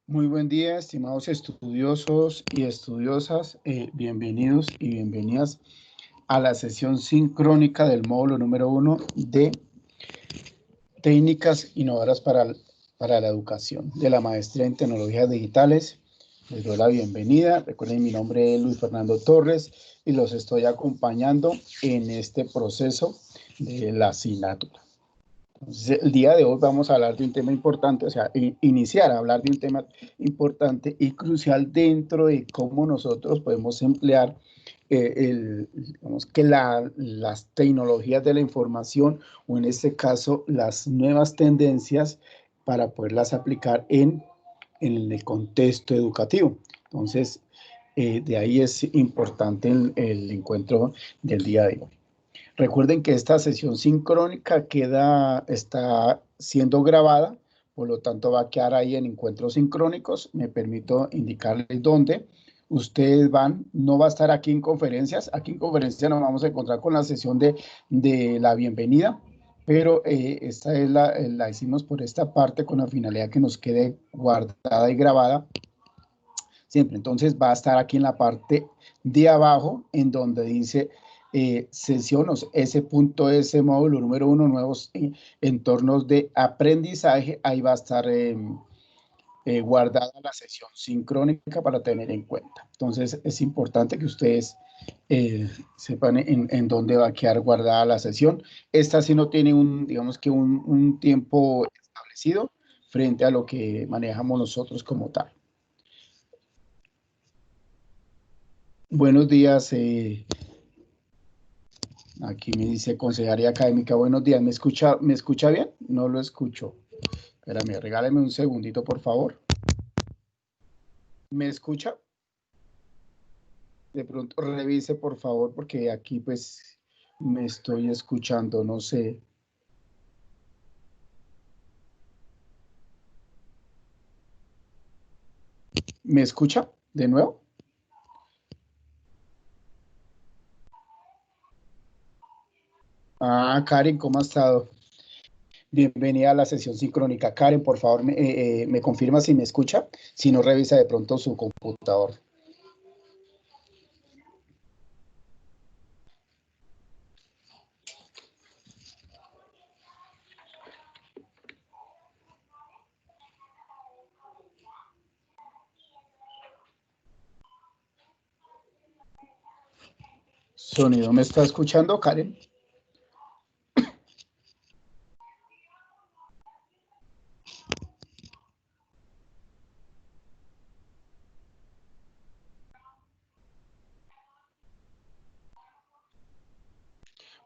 Muy buen día, estimados estudiosos y estudiosas. Bienvenidos y bienvenidas a la sesión sincrónica del módulo número 1 de técnicas innovadoras para la educación de la maestría en tecnologías digitales. Les doy la bienvenida. Recuerden, mi nombre es Luis Fernando Torres y los estoy acompañando en este proceso de la asignatura. Entonces, el día de hoy vamos a hablar de un tema importante, o sea, iniciar a hablar de un tema importante y crucial dentro de cómo nosotros podemos emplear digamos que las tecnologías de la información, o en este caso las nuevas tendencias, para poderlas aplicar en el contexto educativo. Entonces, de ahí es importante el encuentro del día de hoy. Recuerden que esta sesión sincrónica está siendo grabada, por lo tanto va a quedar ahí en encuentros sincrónicos. Me permito indicarles dónde ustedes van. No va a estar aquí en conferencias. Aquí en conferencias nos vamos a encontrar con la sesión de la bienvenida, pero esta es la hicimos por esta parte con la finalidad que nos quede guardada y grabada siempre. Entonces va a estar aquí en la parte de abajo, en donde dice sesiones S.S módulo número 1, nuevos entornos de aprendizaje. Ahí va a estar guardada la sesión sincrónica para tener en cuenta. Entonces es importante que ustedes sepan en dónde va a quedar guardada la sesión. Esta sí no tiene digamos que un tiempo establecido frente a lo que manejamos nosotros como tal. Buenos días. Aquí me dice Consejería Académica. Buenos días. ¿Me escucha bien? No lo escucho. Espérame, regáleme un segundito, por favor. ¿Me escucha? De pronto revise, por favor, porque aquí pues me estoy escuchando, no sé. ¿Me escucha de nuevo? Ah, Karen, ¿cómo ha estado? Bienvenida a la sesión sincrónica. Karen, por favor, me confirma si me escucha. Si no, revisa de pronto su computador. Sonido, ¿me está escuchando, Karen?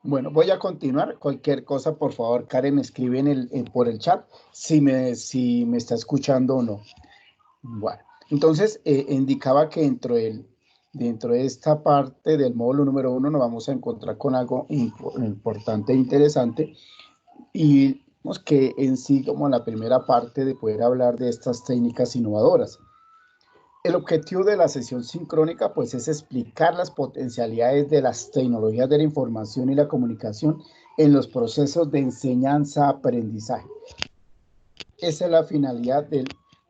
Bueno, voy a continuar. Cualquier cosa, por favor, Karen, me escribe por el chat si me está escuchando o no. Bueno, entonces indicaba que dentro de esta parte del módulo número 1 nos vamos a encontrar con algo importante e interesante, y vemos que en sí, como la primera parte de poder hablar de estas técnicas innovadoras. El objetivo de la sesión sincrónica pues es explicar las potencialidades de las tecnologías de la información y la comunicación en los procesos de enseñanza-aprendizaje. Esa es la finalidad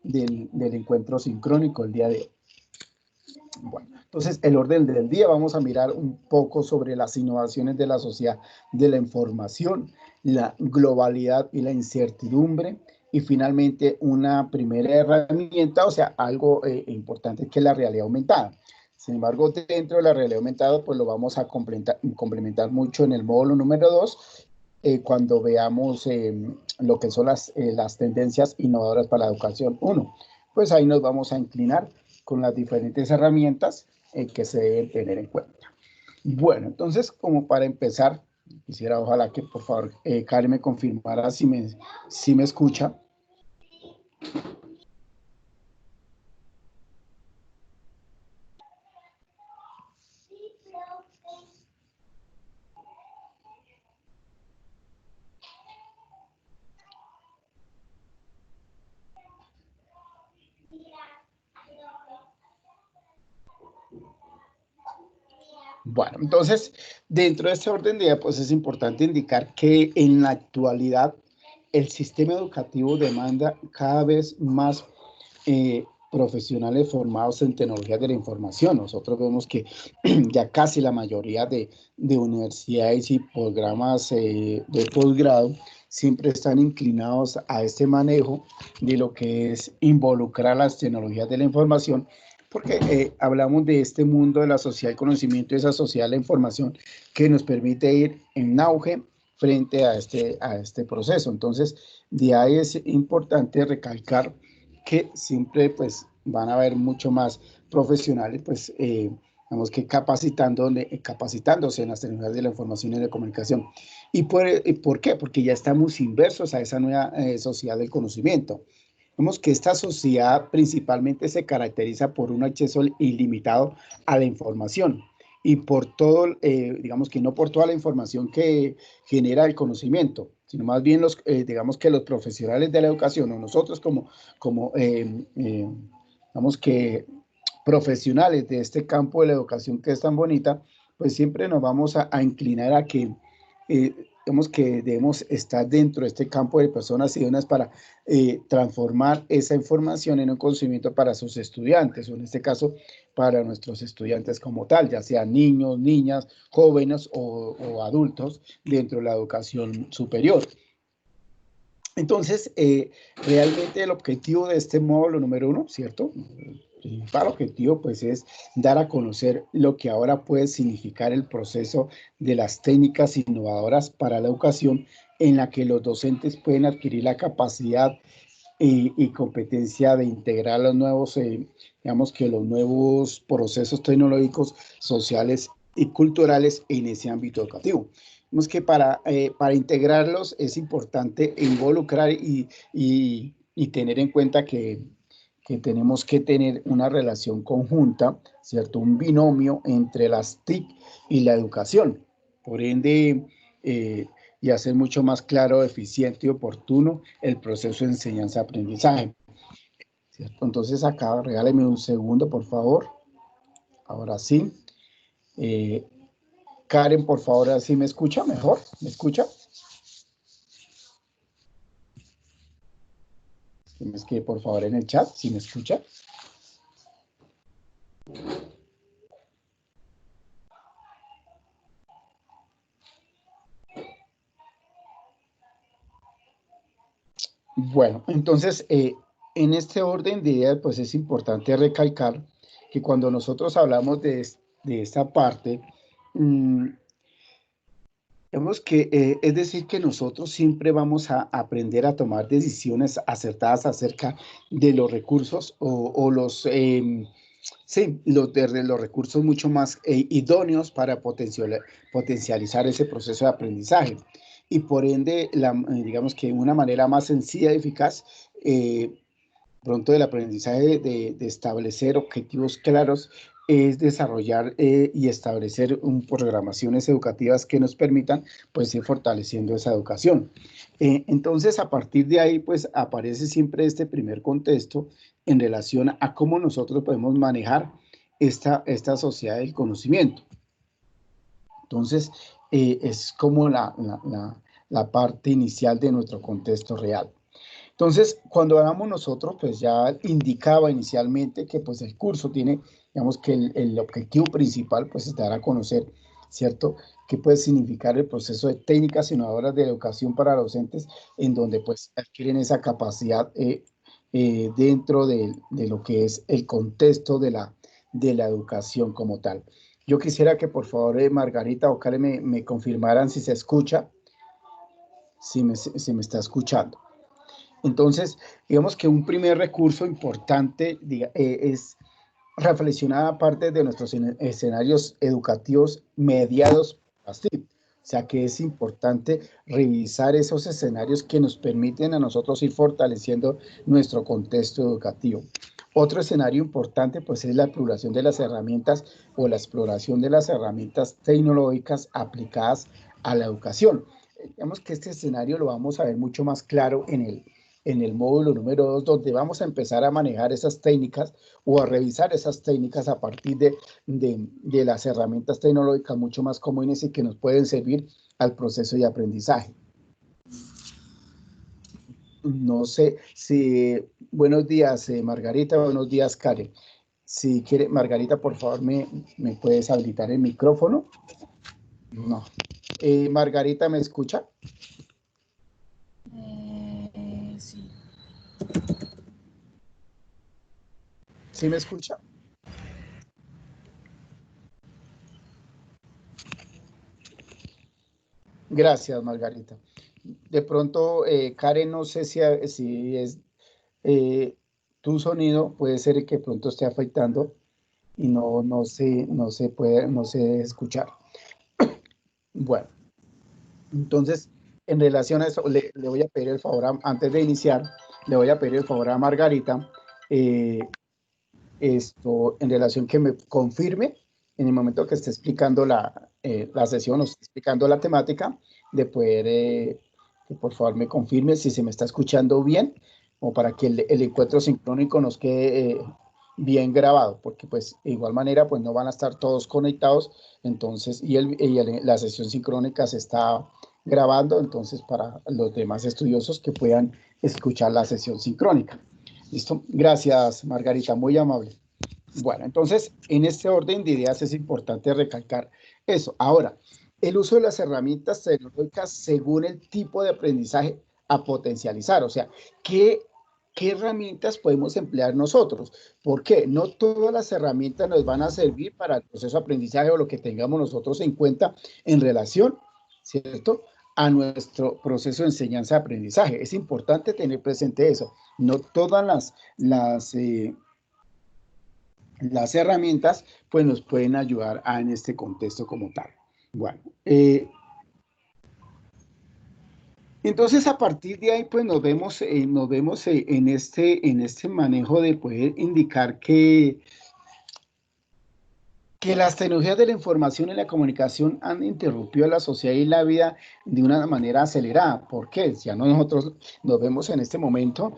del encuentro sincrónico el día de hoy. Bueno, entonces el orden del día, vamos a mirar un poco sobre las innovaciones de la sociedad de la información, la globalidad y la incertidumbre, y finalmente una primera herramienta, o sea, algo importante, que es la realidad aumentada. Sin embargo, dentro de la realidad aumentada, pues lo vamos a complementar mucho en el módulo número 2, cuando veamos lo que son las tendencias innovadoras para la educación 1. Pues ahí nos vamos a inclinar con las diferentes herramientas que se deben tener en cuenta. Bueno, entonces, como para empezar, quisiera, ojalá que por favor Karen me confirmara si me escucha. Bueno, entonces, dentro de este orden de día, pues es importante indicar que en la actualidad el sistema educativo demanda cada vez más profesionales formados en tecnologías de la información. Nosotros vemos que ya casi la mayoría de universidades y programas de posgrado siempre están inclinados a este manejo de lo que es involucrar las tecnologías de la información, porque hablamos de este mundo de la sociedad del conocimiento y esa sociedad de la información que nos permite ir en auge frente a este proceso. Entonces, de ahí es importante recalcar que siempre pues van a haber mucho más profesionales, pues digamos que capacitándose en las tecnologías de la información y de la comunicación. ¿Y por qué? Porque ya estamos inversos a esa nueva sociedad del conocimiento. Vemos que esta sociedad principalmente se caracteriza por un acceso ilimitado a la información y por todo, digamos que no por toda la información que genera el conocimiento, sino más bien digamos que los profesionales de la educación o nosotros digamos que profesionales de este campo de la educación que es tan bonita, pues siempre nos vamos a inclinar a que digamos que debemos estar dentro de este campo de personas idóneas para transformar esa información en un conocimiento para sus estudiantes, o en este caso para nuestros estudiantes como tal, ya sean niños, niñas, jóvenes o adultos dentro de la educación superior. Entonces, realmente el objetivo de este módulo número 1, ¿cierto? El principal objetivo, pues, es dar a conocer lo que ahora puede significar el proceso de las técnicas innovadoras para la educación, en la que los docentes pueden adquirir la capacidad y competencia de integrar los nuevos, digamos que los nuevos procesos tecnológicos, sociales y culturales en ese ámbito educativo. Vemos que para integrarlos es importante involucrar y tener en cuenta que tenemos que tener una relación conjunta, ¿cierto? Un binomio entre las TIC y la educación. Por ende, y hacer mucho más claro, eficiente y oportuno el proceso de enseñanza-aprendizaje. ¿Cierto? Entonces acá, regáleme un segundo, por favor. Ahora sí. Karen, por favor, ¿así me escucha mejor? ¿Me escucha? Tienes que, por favor, en el chat, si me escucha. Bueno, entonces, en este orden de ideas, pues es importante recalcar que cuando nosotros hablamos de esta parte, vemos que es decir que nosotros siempre vamos a aprender a tomar decisiones acertadas acerca de los recursos o los, sí, los recursos mucho más idóneos para potencializar ese proceso de aprendizaje. Y por ende, digamos que una manera más sencilla y eficaz, pronto del aprendizaje de establecer objetivos claros es desarrollar y establecer programaciones educativas que nos permitan pues ir fortaleciendo esa educación. Entonces, a partir de ahí, pues aparece siempre este primer contexto en relación a cómo nosotros podemos manejar esta sociedad del conocimiento. Entonces, es como la parte inicial de nuestro contexto real. Entonces, cuando hablamos nosotros, pues ya indicaba inicialmente que pues el curso tiene, digamos que el objetivo principal pues es dar a conocer, ¿cierto? ¿Qué puede significar el proceso de técnicas innovadoras de educación para docentes en donde pues adquieren esa capacidad dentro de lo que es el contexto de la educación como tal? Yo quisiera que por favor Margarita o Karen me confirmaran si se escucha, si me está escuchando. Entonces, digamos que un primer recurso importante es reflexionar aparte de nuestros escenarios educativos mediados así. O sea que es importante revisar esos escenarios que nos permiten a nosotros ir fortaleciendo nuestro contexto educativo. Otro escenario importante pues es la exploración de las herramientas o la exploración de las herramientas tecnológicas aplicadas a la educación. Digamos que este escenario lo vamos a ver mucho más claro en el módulo número 2, donde vamos a empezar a manejar esas técnicas o a revisar esas técnicas a partir de las herramientas tecnológicas mucho más comunes y que nos pueden servir al proceso de aprendizaje. No sé si, buenos días, Margarita, buenos días, Karen. Si quiere, Margarita, por favor, me puedes habilitar el micrófono. No. Margarita, ¿me escucha? Sí. ¿Sí me escucha? Gracias, Margarita. De pronto, Karen, no sé si es eh, tu sonido, puede ser que pronto esté afectando y no se escuchar. Bueno, entonces, en relación a eso, le voy a pedir el favor, antes de iniciar, le voy a pedir el favor a Margarita, eh, esto en relación que me confirme en el momento que esté explicando la sesión o esté explicando la temática, de poder, que por favor me confirme si se me está escuchando bien, o para que el encuentro sincrónico nos quede bien grabado, porque pues de igual manera pues no van a estar todos conectados, entonces, la sesión sincrónica se está grabando, entonces para los demás estudiosos que puedan escuchar la sesión sincrónica. ¿Listo? Gracias, Margarita, muy amable. Bueno, entonces, en este orden de ideas es importante recalcar eso. Ahora, el uso de las herramientas tecnológicas según el tipo de aprendizaje a potencializar, o sea, ¿qué herramientas podemos emplear nosotros? ¿Por qué? No todas las herramientas nos van a servir para el proceso de aprendizaje o lo que tengamos nosotros en cuenta en relación, ¿cierto?, a nuestro proceso de enseñanza-aprendizaje. Es importante tener presente eso. No todas las herramientas pues nos pueden ayudar en este contexto como tal. Bueno, entonces a partir de ahí pues nos vemos en este manejo de poder indicar que las tecnologías de la información y la comunicación han interrumpido la sociedad y la vida de una manera acelerada. ¿Por qué? Ya nosotros nos vemos en este momento,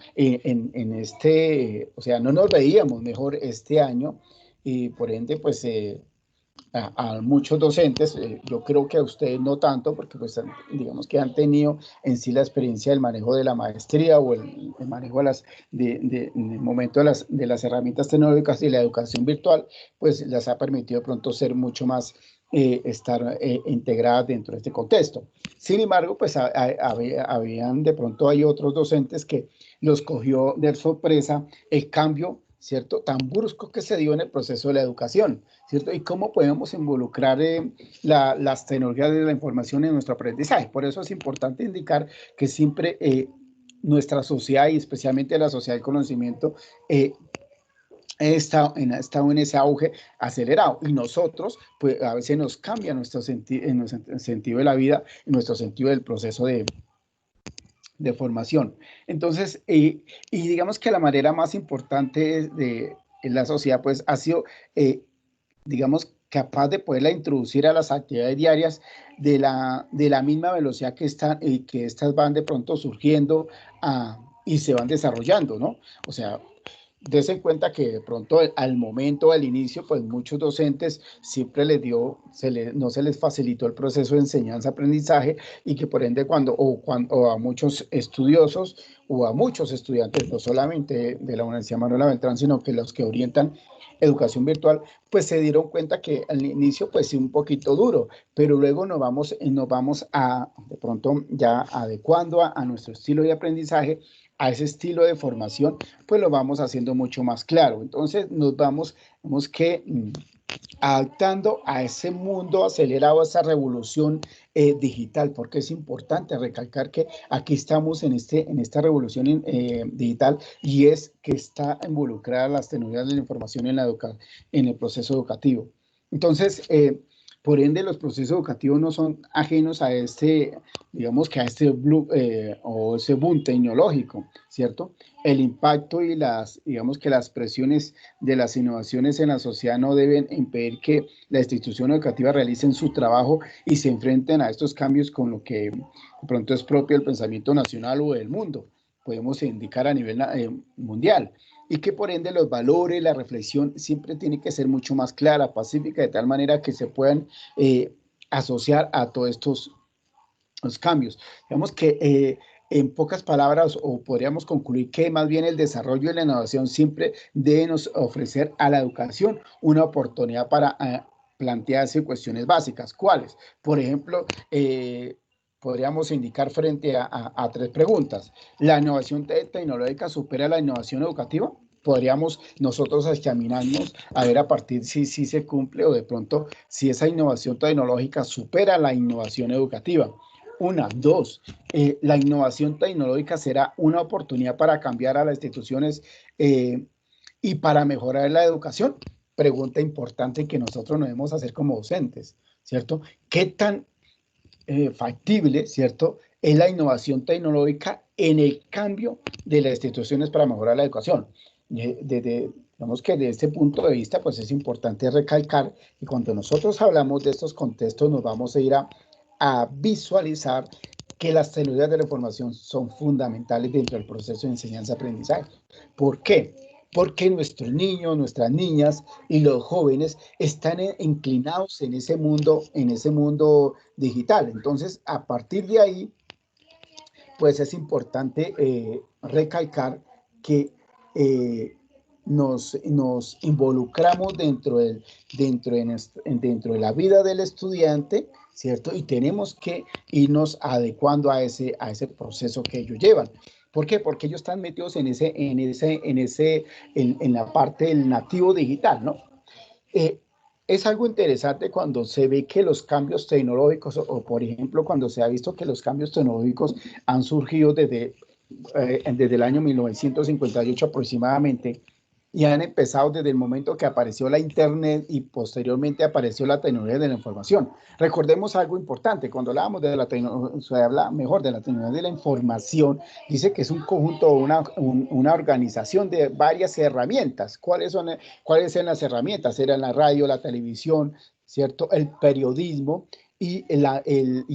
o sea, no nos veíamos mejor este año y por ende, pues a muchos docentes, yo creo que a ustedes no tanto, porque pues digamos que han tenido en sí la experiencia del manejo de la maestría o el manejo en el momento de las herramientas tecnológicas y la educación virtual, pues les ha permitido de pronto ser mucho más, estar integradas dentro de este contexto. Sin embargo, pues habían de pronto hay otros docentes que los cogió de sorpresa el cambio, ¿cierto?, tan brusco que se dio en el proceso de la educación, ¿cierto? Y cómo podemos involucrar las tecnologías de la información en nuestro aprendizaje. Por eso es importante indicar que siempre nuestra sociedad y especialmente la sociedad del conocimiento ha estado en ese auge acelerado y nosotros pues a veces nos cambia nuestro sentido de la vida, nuestro sentido del proceso de formación. Entonces, y digamos que la manera más importante en la sociedad pues ha sido digamos, capaz de poderla introducir a las actividades diarias de la misma velocidad que estas van de pronto surgiendo y se van desarrollando, ¿no? O sea, Dese en cuenta que de pronto al momento, al inicio, pues muchos docentes siempre no se les facilitó el proceso de enseñanza-aprendizaje y que por ende o a muchos estudiosos o a muchos estudiantes, no solamente de la Universidad Manuela Beltrán, sino que los que orientan educación virtual, pues se dieron cuenta que al inicio pues sí un poquito duro, pero luego nos vamos de pronto ya adecuando a nuestro estilo de aprendizaje, a ese estilo de formación, pues lo vamos haciendo mucho más claro. Entonces vamos que adaptando a ese mundo acelerado, a esa revolución digital, porque es importante recalcar que aquí estamos en esta revolución digital y es que está involucrada las tecnologías de la información en el proceso educativo. Entonces, por ende, los procesos educativos no son ajenos a digamos que a o ese boom tecnológico, ¿cierto? El impacto y digamos que las presiones de las innovaciones en la sociedad no deben impedir que la institución educativa realicen su trabajo y se enfrenten a estos cambios con lo que de pronto es propio del pensamiento nacional o del mundo, podemos indicar a nivel mundial, y que por ende los valores, la reflexión siempre tiene que ser mucho más clara, pacífica, de tal manera que se puedan asociar a todos estos los cambios. Digamos que en pocas palabras, o podríamos concluir que más bien el desarrollo y la innovación siempre deben ofrecer a la educación una oportunidad para plantearse cuestiones básicas. ¿Cuáles? Por ejemplo, podríamos indicar frente a tres preguntas. ¿La innovación tecnológica supera la innovación educativa? Podríamos nosotros examinarnos a ver a partir si se cumple o de pronto si esa innovación tecnológica supera la innovación educativa. Una, dos, la innovación tecnológica será una oportunidad para cambiar a las instituciones y para mejorar la educación. Pregunta importante que nosotros nos debemos hacer como docentes, ¿cierto? ¿Qué tan factible, ¿cierto?, es la innovación tecnológica en el cambio de las instituciones para mejorar la educación? Digamos que desde este punto de vista, pues es importante recalcar que cuando nosotros hablamos de estos contextos nos vamos a ir a visualizar que las tecnologías de la información son fundamentales dentro del proceso de enseñanza-aprendizaje. ¿Por qué? Porque nuestros niños, nuestras niñas y los jóvenes están inclinados en ese mundo digital. Entonces, a partir de ahí, pues es importante recalcar que nos involucramos dentro de la vida del estudiante, ¿cierto? Y tenemos que irnos adecuando a ese proceso que ellos llevan. ¿Por qué? Porque ellos están metidos en la parte del nativo digital, ¿no? Es algo interesante cuando se ve que los cambios tecnológicos, por ejemplo, cuando se ha visto que los cambios tecnológicos han surgido desde el año 1958 aproximadamente, y han empezado desde el momento que apareció la Internet y posteriormente apareció la tecnología de la información. Recordemos algo importante, cuando hablábamos de la tecnología, se habla mejor de la tecnología de la información, dice que es un conjunto, una organización de varias herramientas. ¿Cuáles son las herramientas? Eran la radio, la televisión, ¿cierto? El periodismo, y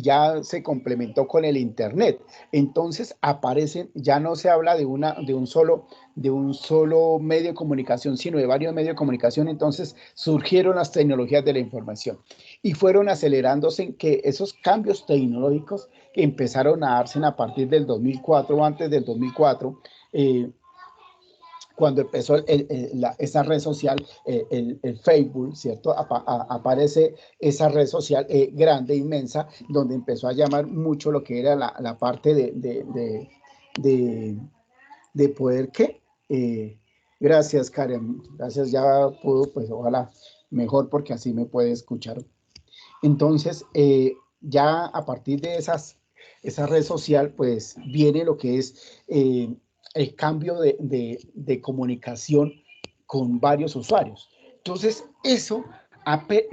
ya se complementó con el Internet. Entonces aparecen, ya no se habla de un solo medio de comunicación, sino de varios medios de comunicación. Entonces surgieron las tecnologías de la información y fueron acelerándose en que esos cambios tecnológicos empezaron a darse a partir del 2004, antes del 2004, cuando empezó esa red social, el Facebook, ¿cierto? Aparece esa red social grande, inmensa, donde empezó a llamar mucho lo que era la parte de poder, ¿qué? Gracias, Karen. Gracias, ya pudo, pues ojalá mejor porque así me puede escuchar. Entonces, ya a partir de esa red social, pues viene lo que es el cambio de comunicación con varios usuarios. Entonces, eso,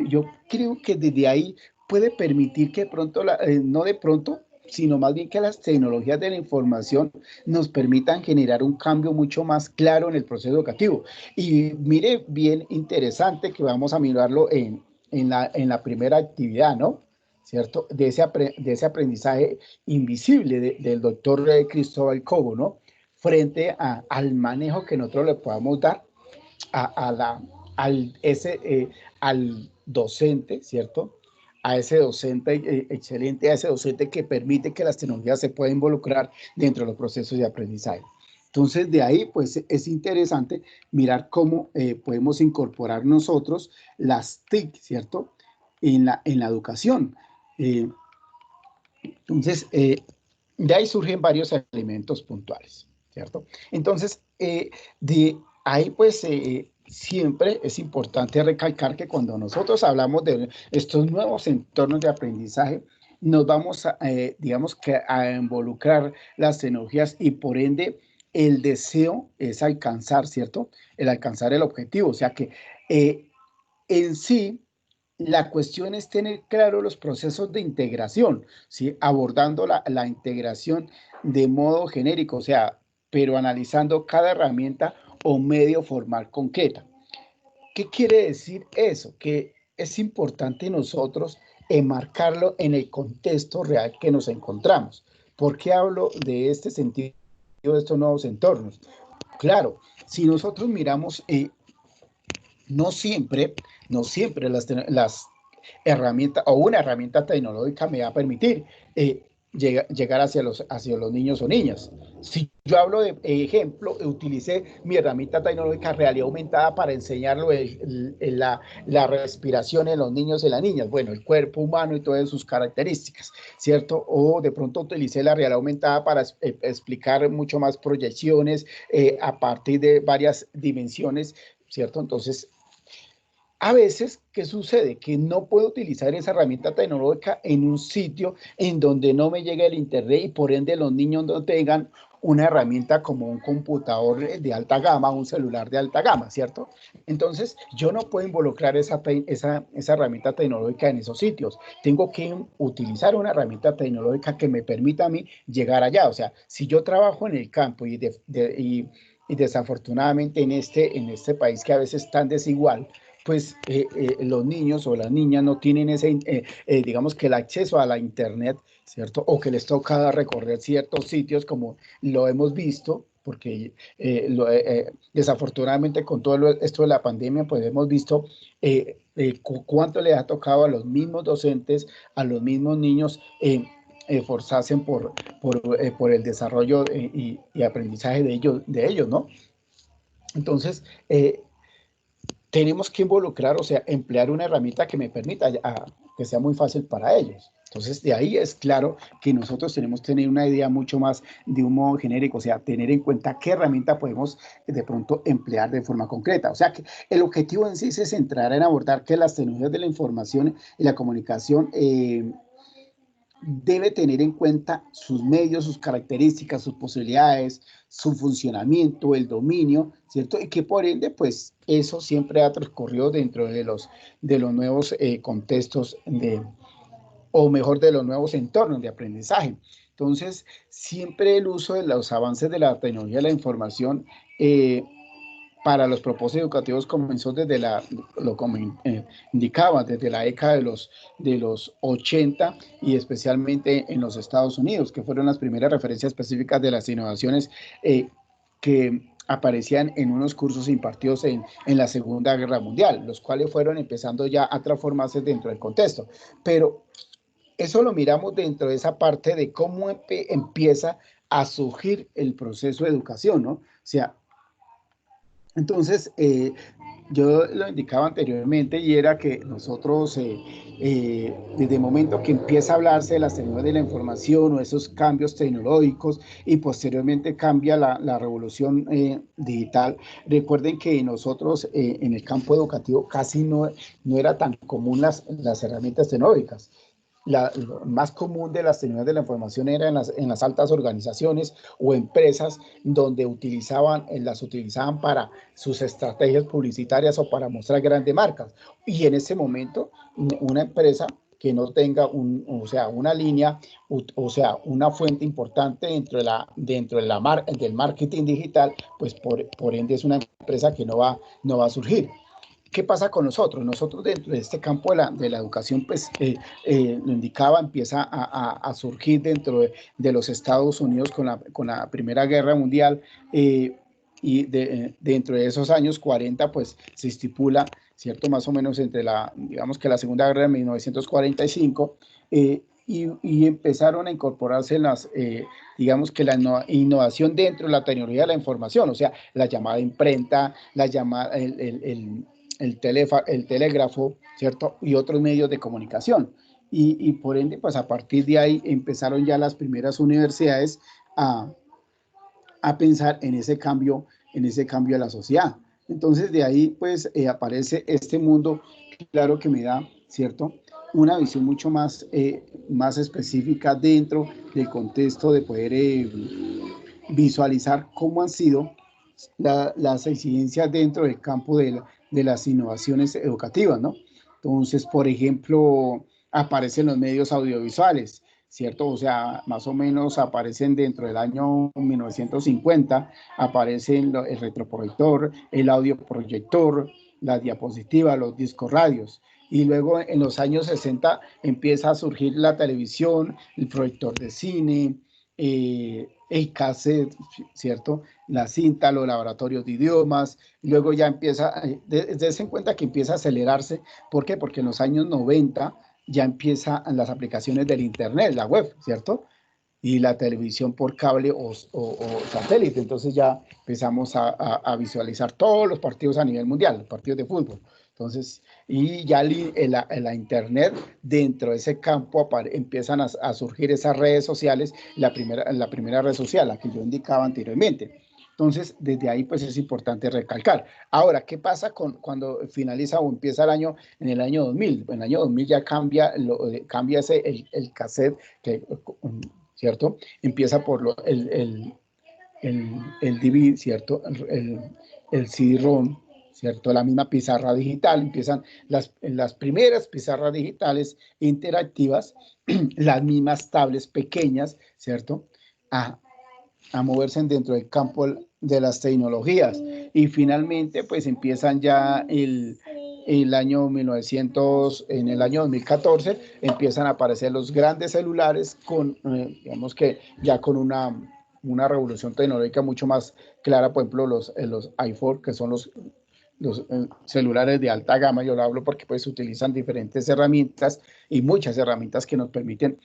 yo creo que desde ahí puede permitir que pronto, no de pronto, sino más bien que las tecnologías de la información nos permitan generar un cambio mucho más claro en el proceso educativo. Y mire, bien interesante que vamos a mirarlo en la primera actividad, ¿no? ¿Cierto? De ese aprendizaje invisible del doctor Cristóbal Cobo, ¿no? Frente al manejo que nosotros le podamos dar al docente, ¿cierto? A ese docente excelente, a ese docente que permite que las tecnologías se puedan involucrar dentro de los procesos de aprendizaje. Entonces, de ahí, pues, es interesante mirar cómo podemos incorporar nosotros las TIC, ¿cierto? En la educación. Entonces, de ahí surgen varios elementos puntuales, ¿cierto? Entonces, de ahí, pues, siempre es importante recalcar que cuando nosotros hablamos de estos nuevos entornos de aprendizaje, nos vamos, digamos, que a involucrar las tecnologías y por ende el deseo es alcanzar, ¿cierto? El alcanzar el objetivo. O sea que en sí, la cuestión es tener claro los procesos de integración, ¿sí? Abordando la integración de modo genérico, o sea, pero analizando cada herramienta o medio formal concreta. ¿Qué quiere decir eso? Que es importante nosotros enmarcarlo en el contexto real que nos encontramos. ¿Por qué hablo de este sentido, de estos nuevos entornos? Claro, si nosotros miramos, no siempre las herramientas o una herramienta tecnológica me va a permitir llegar hacia los niños o niñas. Si yo hablo de ejemplo, utilicé mi herramienta tecnológica realidad aumentada para enseñarlo la respiración en los niños y las niñas, bueno, el cuerpo humano y todas sus características, ¿cierto? O de pronto utilicé la realidad aumentada para explicar mucho más proyecciones a partir de varias dimensiones, ¿cierto? Entonces, a veces, ¿qué sucede? Que no puedo utilizar esa herramienta tecnológica en un sitio en donde no me llegue el internet y por ende los niños no tengan una herramienta como un computador de alta gama, un celular de alta gama, ¿cierto? Entonces, yo no puedo involucrar esa herramienta tecnológica en esos sitios. Tengo que utilizar una herramienta tecnológica que me permita a mí llegar allá. O sea, si yo trabajo en el campo y desafortunadamente en este país que a veces es tan desigual, pues los niños o las niñas no tienen digamos que el acceso a la internet, ¿cierto? O que les toca recorrer ciertos sitios como lo hemos visto, porque desafortunadamente con todo esto de la pandemia, pues hemos visto cuánto le ha tocado a los mismos docentes, a los mismos niños, esforzarse por el desarrollo y aprendizaje de ellos, ¿no? Entonces, tenemos que involucrar, o sea, emplear una herramienta que me permita que sea muy fácil para ellos. Entonces, de ahí es claro que nosotros tenemos que tener una idea mucho más de un modo genérico, o sea, tener en cuenta qué herramienta podemos de pronto emplear de forma concreta. O sea, que el objetivo en sí se centrará en abordar que las tecnologías de la información y la comunicación debe tener en cuenta sus medios, sus características, sus posibilidades, su funcionamiento, el dominio, ¿cierto? Y que por ende, pues eso siempre ha transcurrido dentro de los nuevos contextos o mejor, de los nuevos entornos de aprendizaje. Entonces, siempre el uso de los avances de la tecnología de la información para los propósitos educativos comenzó desde indicaba, desde la década de los 80 y especialmente en los Estados Unidos, que fueron las primeras referencias específicas de las innovaciones que aparecían en unos cursos impartidos en la Segunda Guerra Mundial, los cuales fueron empezando ya a transformarse dentro del contexto. Pero eso lo miramos dentro de esa parte de cómo empieza a surgir el proceso de educación, ¿no? O sea, entonces, yo lo indicaba anteriormente y era que nosotros, desde el momento que empieza a hablarse de las tecnologías de la información o esos cambios tecnológicos y posteriormente cambia la revolución digital, recuerden que nosotros en el campo educativo casi no era tan común las herramientas tecnológicas. Lo más común de las tecnologías de la información era en las altas organizaciones o empresas donde las utilizaban para sus estrategias publicitarias o para mostrar grandes marcas. Y en ese momento, una empresa que no tenga una línea, o sea, una fuente importante del marketing digital, pues por ende es una empresa que no va a surgir. ¿Qué pasa con nosotros? Nosotros dentro de este campo de la educación, pues lo indicaba, empieza a surgir dentro de los Estados Unidos con la Primera Guerra Mundial y dentro de esos años 40, pues se estipula, ¿cierto? Más o menos digamos que la Segunda Guerra de 1945, y empezaron a incorporarse digamos que la innovación dentro de la tecnología de la información, o sea, la llamada imprenta, el telégrafo, ¿cierto? Y otros medios de comunicación. Y por ende, pues a partir de ahí empezaron ya las primeras universidades a pensar en ese cambio de la sociedad. Entonces de ahí pues aparece este mundo, claro, que me da, ¿cierto?, una visión mucho más específica dentro del contexto de poder visualizar cómo han sido las exigencias dentro del campo de las innovaciones educativas, ¿no? Entonces, por ejemplo, aparecen los medios audiovisuales, ¿cierto? O sea, más o menos aparecen dentro del año 1950, aparecen el retroproyector, el audioproyector, la diapositiva, los discos radios. Y luego en los años 60 empieza a surgir la televisión, el proyector de cine, el cassette, ¿cierto? La cinta, los laboratorios de idiomas, y luego ya empieza, desde en cuenta que empieza a acelerarse. ¿Por qué? Porque en los años 90 ya empiezan las aplicaciones del Internet, la web, ¿cierto? y la televisión por cable o satélite. Entonces ya empezamos a visualizar todos los partidos a nivel mundial, los partidos de fútbol. Entonces, y ya la internet, dentro de ese campo empiezan a surgir esas redes sociales, la primera red social, la que yo indicaba anteriormente. Entonces, desde ahí, pues es importante recalcar. Ahora, ¿qué pasa cuando finaliza o empieza en el año 2000? En el año 2000 ya cambia el cassette, ¿cierto? Empieza por el DVD, ¿cierto? El CD-ROM, ¿cierto? La misma pizarra digital, empiezan las primeras pizarras digitales interactivas, las mismas tablets pequeñas, ¿cierto? A moverse dentro del campo de las tecnologías. Y finalmente, pues empiezan ya el año 1900, en el año 2014, empiezan a aparecer los grandes celulares digamos que ya con una revolución tecnológica mucho más clara, por ejemplo, los iPhone, que son los celulares de alta gama. Yo lo hablo porque pues utilizan diferentes herramientas y muchas herramientas que nos permiten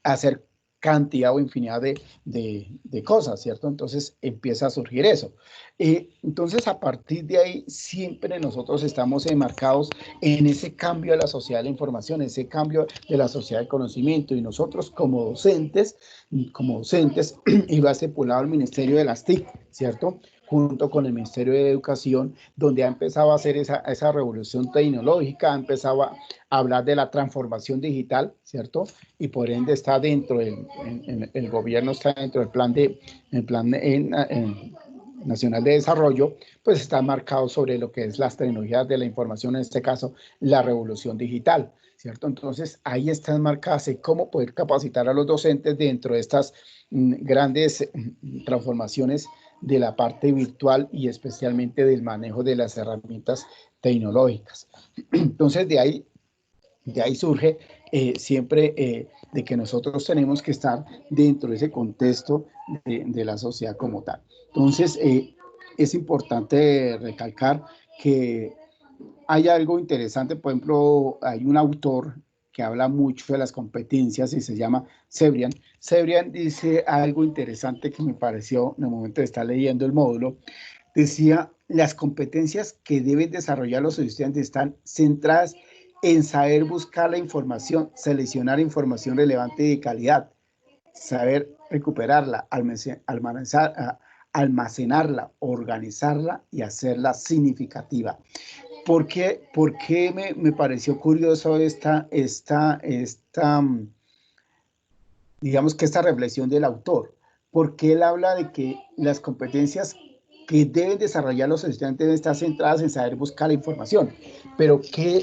hacer cantidad o infinidad de cosas, ¿cierto? Entonces empieza a surgir eso. Entonces, a partir de ahí, siempre nosotros estamos enmarcados en ese cambio de la sociedad de la información, ese cambio de la sociedad del conocimiento, y nosotros como docentes, y va estipulado el Ministerio de las TIC, ¿cierto? Junto con el Ministerio de Educación, donde ha empezado a hacer esa revolución tecnológica, ha empezado a hablar de la transformación digital, ¿cierto? Y por ende está dentro el gobierno, está dentro del plan nacional de desarrollo, pues está marcado sobre lo que es las tecnologías de la información, en este caso la revolución digital, ¿cierto? Entonces ahí están marcadas cómo poder capacitar a los docentes dentro de estas grandes transformaciones de la parte virtual y especialmente del manejo de las herramientas tecnológicas. Entonces de ahí surge siempre de que nosotros tenemos que estar dentro de ese contexto de la sociedad como tal. Entonces, es importante recalcar que hay algo interesante. Por ejemplo, hay un autor que habla mucho de las competencias y se llama Cebrián. Cebrián dice algo interesante que me pareció en el momento de estar leyendo el módulo. Decía, las competencias que deben desarrollar los estudiantes están centradas en saber buscar la información, seleccionar información relevante y de calidad, saber recuperarla, almacenarla, organizarla y hacerla significativa. ¿Por qué me pareció curioso digamos que esta reflexión del autor? Porque él habla de que las competencias que deben desarrollar los estudiantes deben estar centradas en saber buscar la información, pero que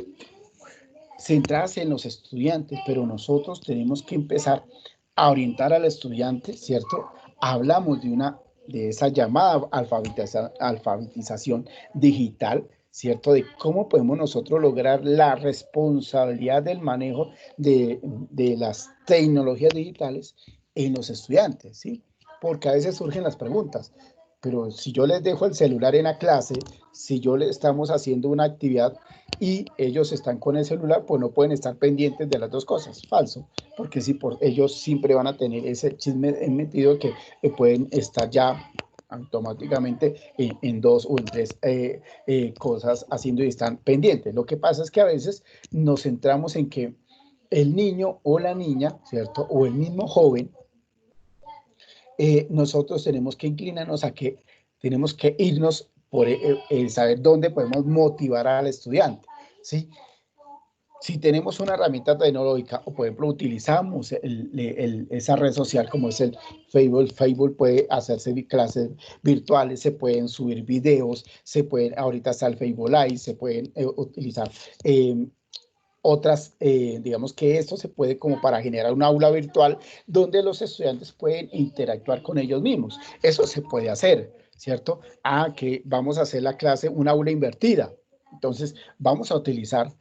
centradas en los estudiantes, pero nosotros tenemos que empezar a orientar al estudiante, ¿cierto? Hablamos de esa llamada alfabetización digital, ¿cierto? De cómo podemos nosotros lograr la responsabilidad del manejo de las tecnologías digitales en los estudiantes, ¿sí? Porque a veces surgen las preguntas, pero si yo les dejo el celular en la clase, si yo le estamos haciendo una actividad y ellos están con el celular, pues no pueden estar pendientes de las dos cosas. Falso, porque si ellos siempre van a tener ese chisme metido que pueden estar ya automáticamente en dos o en tres cosas haciendo y están pendientes. Lo que pasa es que a veces nos centramos en que el niño o la niña, ¿cierto? O el mismo joven, nosotros tenemos que inclinarnos a que tenemos que irnos por saber dónde podemos motivar al estudiante, ¿sí? Si tenemos una herramienta tecnológica o, por ejemplo, utilizamos esa red social como es el Facebook puede hacerse clases virtuales, se pueden subir videos, ahorita está el Facebook Live, se pueden utilizar otras, digamos que esto se puede como para generar un aula virtual donde los estudiantes pueden interactuar con ellos mismos. Eso se puede hacer, ¿cierto? Que vamos a hacer la clase una aula invertida. Entonces, vamos a utilizar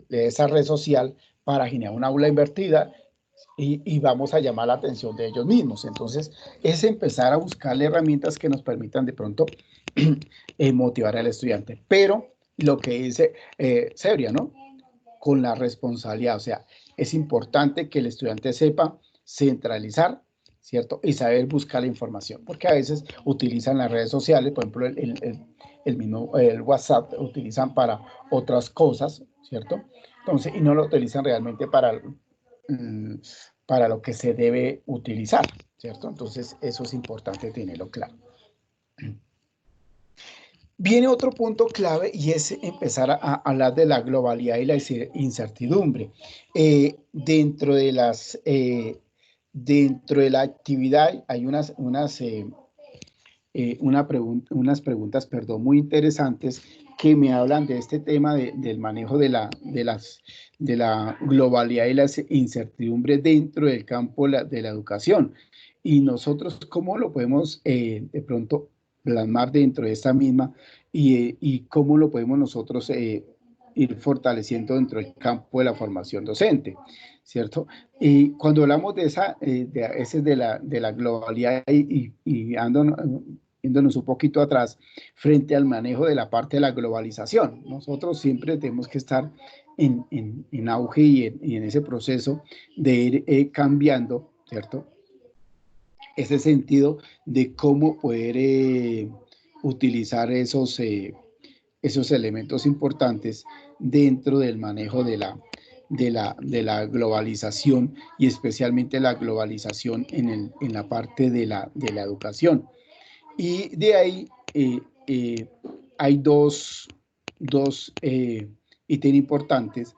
esa red social para generar una aula invertida y vamos a llamar la atención de ellos mismos. Entonces, es empezar a buscarle herramientas que nos permitan de pronto motivar al estudiante. Pero lo que dice Cebrián, ¿no? Con la responsabilidad, o sea, es importante que el estudiante sepa centralizar, ¿cierto? Y saber buscar la información, porque a veces utilizan las redes sociales, por ejemplo, el WhatsApp utilizan para otras cosas, ¿cierto? Entonces, y no lo utilizan realmente para lo que se debe utilizar, ¿cierto? Entonces, eso es importante tenerlo claro. Viene otro punto clave y es empezar a hablar de la globalidad y la incertidumbre. Dentro de la actividad hay unas preguntas, muy interesantes que me hablan de este tema del manejo de la globalidad y la incertidumbre dentro del campo de la educación. Y nosotros, ¿cómo lo podemos de pronto plasmar dentro de esta misma y cómo lo podemos nosotros ir fortaleciendo dentro del campo de la formación docente, ¿cierto? Y cuando hablamos de la globalidad y yéndonos un poquito atrás frente al manejo de la parte de la globalización, nosotros siempre tenemos que estar en auge y en ese proceso de ir cambiando, ¿cierto? Ese sentido de cómo poder utilizar esos elementos importantes dentro del manejo de la globalización y especialmente la globalización en la parte de la educación. Y de ahí hay dos ítems importantes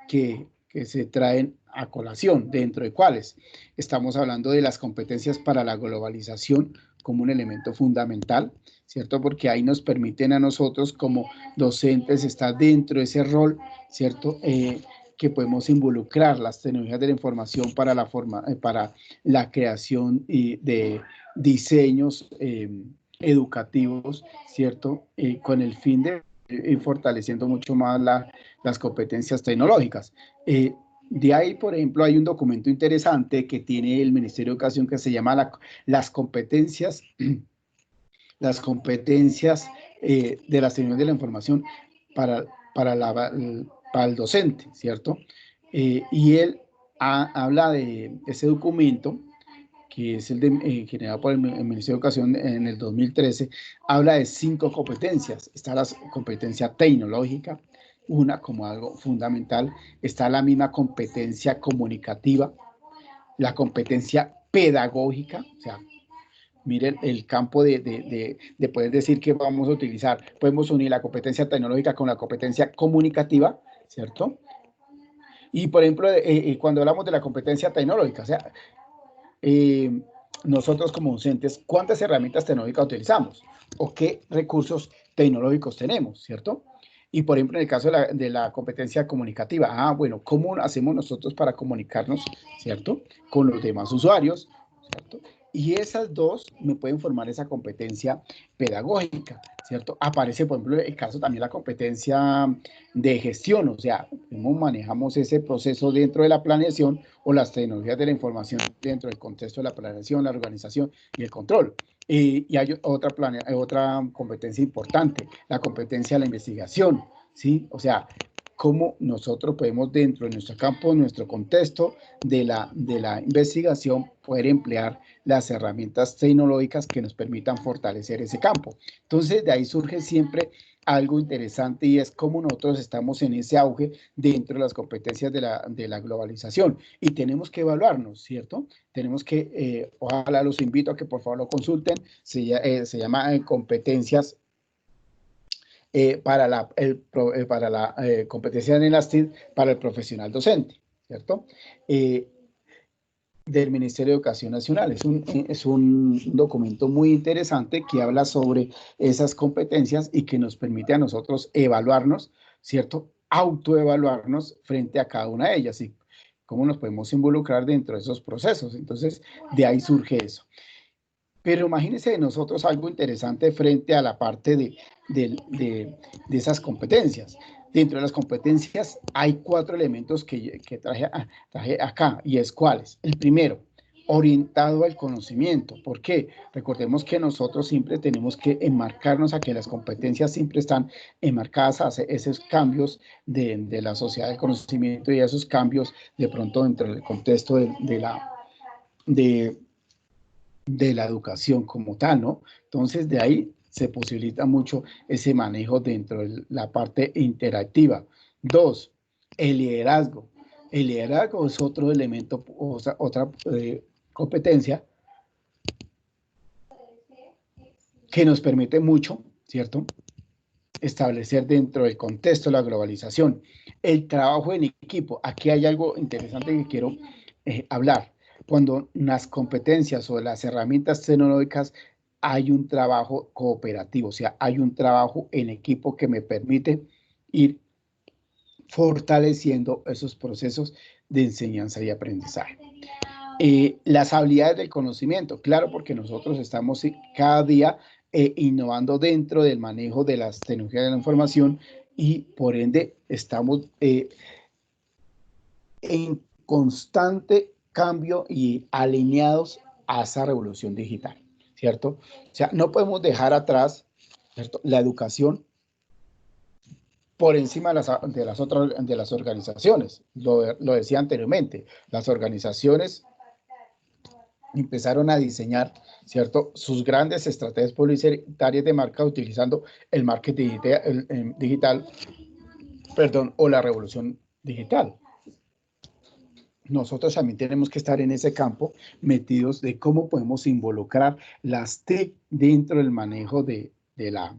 que se traen a colación, dentro de cuáles estamos hablando de las competencias para la globalización como un elemento fundamental, ¿cierto? Porque ahí nos permiten a nosotros como docentes estar dentro de ese rol, ¿cierto? Que podemos involucrar las tecnologías de la información para la creación de diseños educativos, ¿cierto? Con el fin de ir fortaleciendo mucho más las competencias tecnológicas. De ahí, por ejemplo, hay un documento interesante que tiene el Ministerio de Educación que se llama las competencias de las tecnologías de la información para el docente, ¿cierto? Y él habla de ese documento, que es generado por el Ministerio de Educación en el 2013, habla de 5 competencias. Está la competencia tecnológica, una como algo fundamental, está la misma competencia comunicativa, la competencia pedagógica, o sea, miren el campo de poder decir que vamos a utilizar, podemos unir la competencia tecnológica con la competencia comunicativa, ¿cierto? Y por ejemplo, cuando hablamos de la competencia tecnológica, o sea, nosotros como docentes, ¿cuántas herramientas tecnológicas utilizamos? ¿O qué recursos tecnológicos tenemos, cierto? Y por ejemplo, en el caso de la competencia comunicativa, bueno, ¿cómo hacemos nosotros para comunicarnos, cierto? Con los demás usuarios, ¿cierto? Y esas dos me pueden formar esa competencia pedagógica, ¿cierto? Aparece, por ejemplo, el caso también la competencia de gestión, o sea, cómo manejamos ese proceso dentro de la planeación o las tecnologías de la información dentro del contexto de la planeación, la organización y el control. Y hay otra competencia importante, la competencia de la investigación, ¿sí? O sea, cómo nosotros podemos dentro de nuestro campo, nuestro contexto de la investigación, poder emplear las herramientas tecnológicas que nos permitan fortalecer ese campo. Entonces, de ahí surge siempre algo interesante y es cómo nosotros estamos en ese auge dentro de las competencias de la globalización y tenemos que evaluarnos, ¿cierto? Tenemos que, ojalá los invito a que por favor lo consulten, se llama competencias para la competencia en el STID para el profesional docente, ¿cierto? Del Ministerio de Educación Nacional. Es un documento muy interesante que habla sobre esas competencias y que nos permite a nosotros evaluarnos, ¿cierto? Autoevaluarnos frente a cada una de ellas y cómo nos podemos involucrar dentro de esos procesos. Entonces, de ahí surge eso. Pero imagínense de nosotros algo interesante frente a la parte de esas competencias. Dentro de las competencias hay 4 elementos que traje acá, y es cuáles. El primero, orientado al conocimiento. ¿Por qué? Recordemos que nosotros siempre tenemos que enmarcarnos a que las competencias siempre están enmarcadas a esos cambios de la sociedad del conocimiento y a esos cambios de pronto dentro del contexto de la de, de la educación como tal, ¿no? Entonces, de ahí se posibilita mucho ese manejo dentro de la parte interactiva. Dos, el liderazgo. El liderazgo es otro elemento, o sea, otra competencia que nos permite mucho, ¿cierto? Establecer dentro del contexto de la globalización. El trabajo en equipo. Aquí hay algo interesante que quiero hablar. Cuando las competencias o las herramientas tecnológicas hay un trabajo cooperativo, o sea, hay un trabajo en equipo que me permite ir fortaleciendo esos procesos de enseñanza y aprendizaje. Las habilidades del conocimiento, claro, porque nosotros estamos cada día innovando dentro del manejo de las tecnologías de la información y por ende estamos en constante cambio y alineados a esa revolución digital, ¿cierto? O sea, no podemos dejar atrás, ¿cierto?, la educación por encima de las otras de las organizaciones. Lo decía anteriormente, las organizaciones empezaron a diseñar, ¿cierto?, sus grandes estrategias publicitarias de marca utilizando el marketing digital, perdón, o la revolución digital. Nosotros también tenemos que estar en ese campo metidos de cómo podemos involucrar las TIC dentro del manejo de la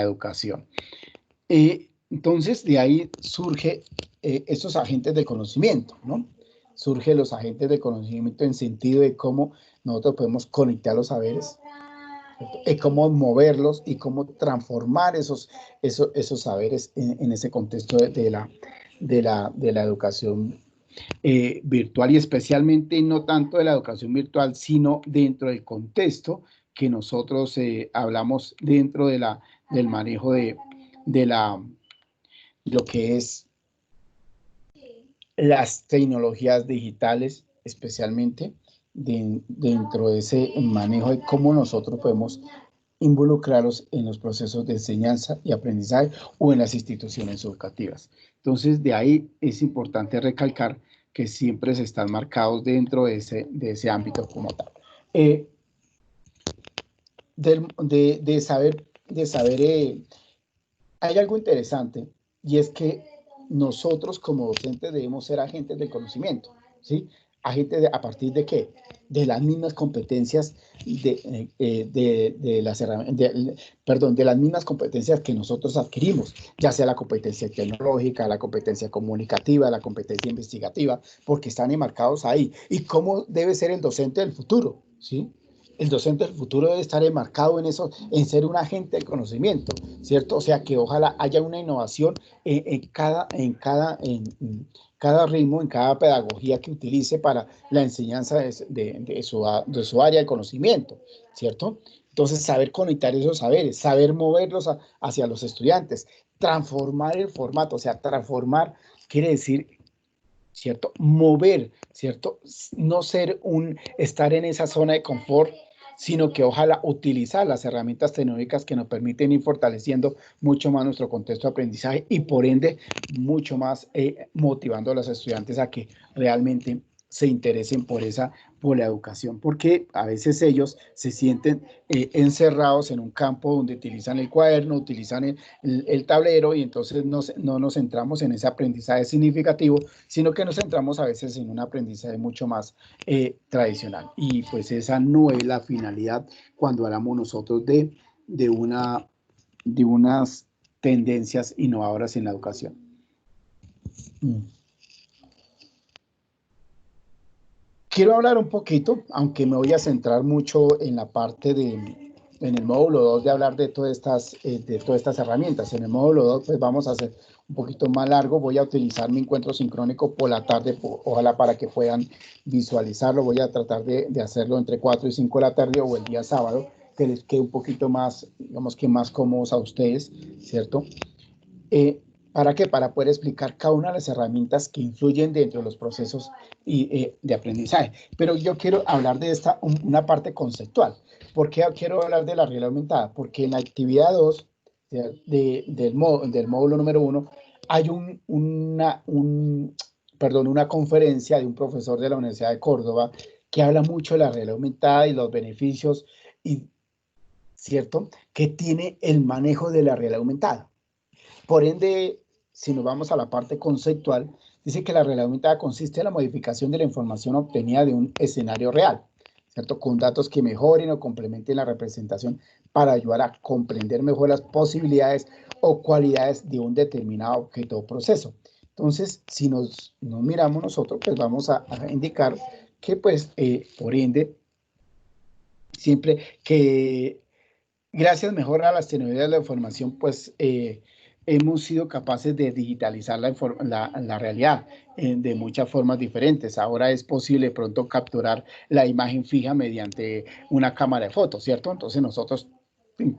educación. Entonces, de ahí surge estos agentes de conocimiento, ¿no? Surgen los agentes de conocimiento en sentido de cómo nosotros podemos conectar los saberes, cómo moverlos y cómo transformar esos saberes en ese contexto de la educación virtual y especialmente no tanto de la educación virtual, sino dentro del contexto que nosotros hablamos dentro del manejo de lo que es las tecnologías digitales, especialmente dentro de ese manejo de cómo nosotros podemos involucrarlos en los procesos de enseñanza y aprendizaje o en las instituciones educativas. Entonces, de ahí es importante recalcar que siempre se están marcados dentro de ese ámbito como tal. De saber hay algo interesante y es que nosotros como docentes debemos ser agentes del conocimiento, ¿sí? Agentes ¿a partir de qué? De las mismas competencias de las mismas competencias que nosotros adquirimos, ya sea la competencia tecnológica, la competencia comunicativa, la competencia investigativa, porque están enmarcados ahí. ¿Y cómo debe ser el docente del futuro? ¿Sí? El docente del futuro debe estar enmarcado en eso, en ser un agente del conocimiento, ¿cierto? O sea, que ojalá haya una innovación en cada ritmo, en cada pedagogía que utilice para la enseñanza de su área de conocimiento, ¿cierto? Entonces, saber conectar esos saberes, saber moverlos hacia los estudiantes, transformar el formato, o sea, transformar quiere decir, ¿cierto? Mover, ¿cierto? No estar en esa zona de confort, sino que ojalá utilizar las herramientas tecnológicas que nos permiten ir fortaleciendo mucho más nuestro contexto de aprendizaje y por ende mucho más motivando a los estudiantes a que realmente se interesen por la educación, porque a veces ellos se sienten encerrados en un campo donde utilizan el cuaderno, utilizan el tablero y entonces no nos centramos en ese aprendizaje significativo, sino que nos centramos a veces en un aprendizaje mucho más tradicional. Y pues esa no es la finalidad cuando hablamos nosotros de unas tendencias innovadoras en la educación. Quiero hablar un poquito, aunque me voy a centrar mucho en la parte en el módulo 2 de hablar de todas estas herramientas. En el módulo 2 pues vamos a hacer un poquito más largo. Voy a utilizar mi encuentro sincrónico por la tarde, ojalá para que puedan visualizarlo. Voy a tratar de hacerlo entre 4 y 5 de la tarde o el día sábado, que les quede un poquito más, digamos que más cómodos a ustedes, ¿cierto? ¿Para qué? Para poder explicar cada una de las herramientas que influyen dentro de los procesos de aprendizaje. Pero yo quiero hablar de una parte conceptual. ¿Por qué quiero hablar de la realidad aumentada? Porque en la actividad 2 del módulo número 1 hay perdón, una conferencia de un profesor de la Universidad de Córdoba que habla mucho de la realidad aumentada y los beneficios, y, ¿cierto?, que tiene el manejo de la realidad aumentada. Por ende, si nos vamos a la parte conceptual, dice que la realidad aumentada consiste en la modificación de la información obtenida de un escenario real, ¿cierto?, con datos que mejoren o complementen la representación para ayudar a comprender mejor las posibilidades o cualidades de un determinado objeto o proceso. Entonces, si nos miramos nosotros, pues vamos a indicar que, pues, por ende, siempre que gracias mejor a las tecnologías de la información, pues hemos sido capaces de digitalizar la realidad de muchas formas diferentes. Ahora es posible de pronto capturar la imagen fija mediante una cámara de fotos, ¿cierto? Entonces nosotros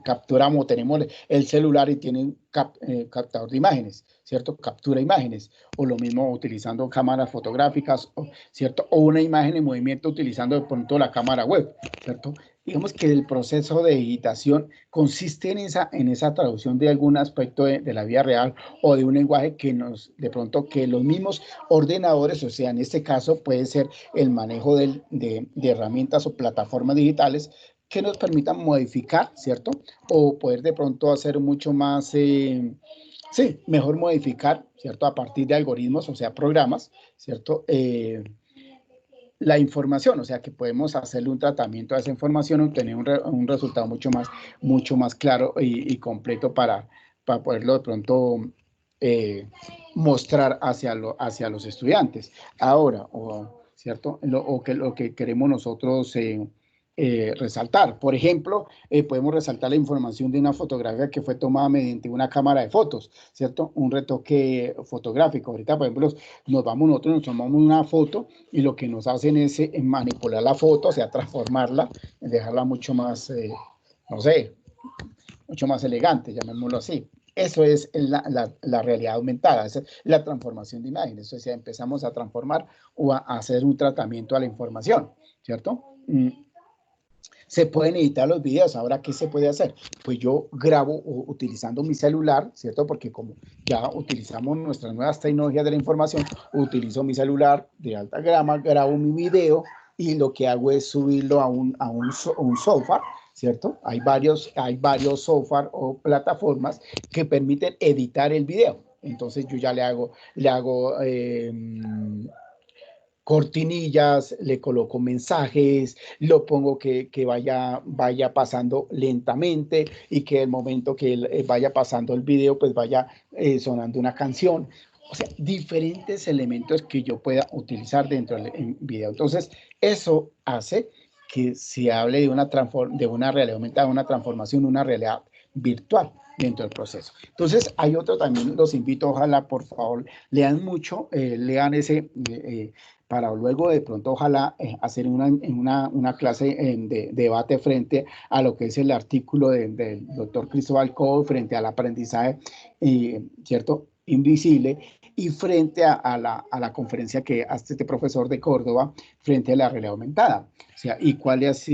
capturamos, tenemos el celular y tiene un captador de imágenes, ¿cierto? Captura imágenes, o lo mismo utilizando cámaras fotográficas, ¿cierto? O una imagen en movimiento utilizando de pronto la cámara web, ¿cierto? Digamos que el proceso de digitación consiste en esa traducción de algún aspecto de la vida real o de un lenguaje que de pronto que los mismos ordenadores, o sea, en este caso puede ser el manejo de herramientas o plataformas digitales que nos permitan modificar, ¿cierto? O poder de pronto hacer mucho más, sí, mejor modificar, ¿cierto? A partir de algoritmos, o sea, programas, ¿cierto? La información, o sea, que podemos hacerle un tratamiento a esa información, obtener un resultado mucho más claro y completo para poderlo de pronto mostrar hacia los estudiantes. Ahora, ¿cierto? Lo que queremos nosotros resaltar. Por ejemplo, podemos resaltar la información de una fotografía que fue tomada mediante una cámara de fotos, ¿cierto? Un retoque fotográfico. Ahorita, por ejemplo, nosotros nos tomamos una foto y lo que nos hacen es manipular la foto, o sea, transformarla, dejarla mucho más, no sé, mucho más elegante, llamémoslo así. Eso es la realidad aumentada, es la transformación de imágenes. O sea, empezamos a transformar o a hacer un tratamiento a la información, ¿cierto? Se pueden editar los videos. Ahora, ¿qué se puede hacer? Pues yo grabo utilizando mi celular, ¿cierto? Porque como ya utilizamos nuestras nuevas tecnologías de la información, utilizo mi celular de alta gama, grabo mi video y lo que hago es subirlo a un software, ¿cierto? Hay varios software o plataformas que permiten editar el video. Entonces yo ya le hago cortinillas, le coloco mensajes, lo pongo que vaya pasando lentamente y que el momento que vaya pasando el video, pues vaya sonando una canción. O sea, diferentes elementos que yo pueda utilizar dentro del video. Entonces, eso hace que se hable de una realidad aumentada, una transformación, una realidad virtual dentro del proceso. Entonces, hay otro también, los invito, ojalá, por favor, lean mucho, lean ese para luego de pronto ojalá hacer una clase de debate frente a lo que es el artículo del doctor Cristóbal Cobo frente al aprendizaje, ¿cierto?, invisible, y frente a la conferencia que hace este profesor de Córdoba frente a la realidad aumentada. O sea, y cuáles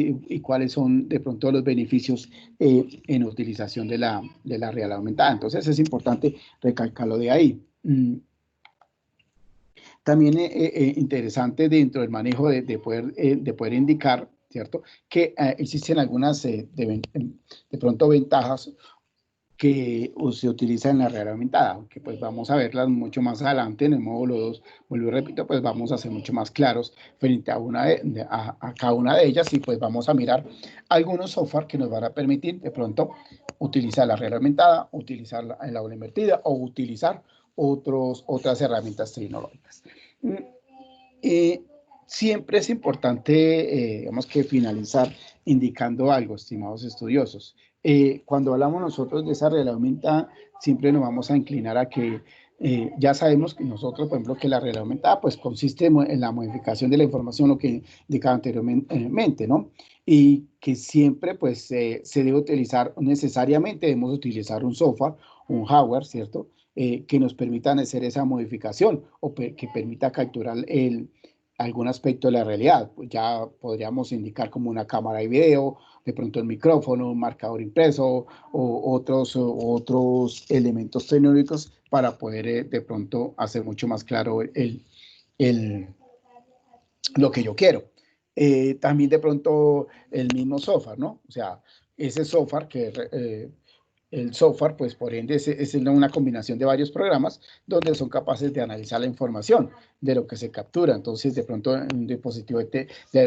son de pronto los beneficios en utilización de la realidad aumentada. Entonces es importante recalcarlo de ahí. También interesante dentro del manejo de poder indicar, ¿cierto?, que existen algunas de pronto ventajas que se utilizan en la realidad aumentada, que pues vamos a verlas mucho más adelante en el módulo 2, vuelvo y repito, pues vamos a ser mucho más claros frente a cada una de ellas y pues vamos a mirar algunos software que nos van a permitir de pronto utilizar la realidad aumentada, utilizar el aula invertida o utilizar otras herramientas tecnológicas. Siempre es importante, digamos que finalizar indicando algo, estimados estudiosos. Cuando hablamos nosotros de esa realidad aumentada, siempre nos vamos a inclinar a que ya sabemos que nosotros, por ejemplo, que la realidad aumentada pues consiste en la modificación de la información, lo que indicaba anteriormente, ¿no? Y que siempre pues se debe utilizar, necesariamente debemos utilizar un software, un hardware, ¿cierto?, que nos permitan hacer esa modificación o que permita capturar algún aspecto de la realidad. Pues ya podríamos indicar como una cámara de video, de pronto el micrófono, un marcador impreso o otros elementos tecnológicos para poder de pronto hacer mucho más claro lo que yo quiero. También de pronto el mismo software, ¿no? O sea, ese software el software, pues por ende es una combinación de varios programas donde son capaces de analizar la información de lo que se captura. Entonces, de pronto en un dispositivo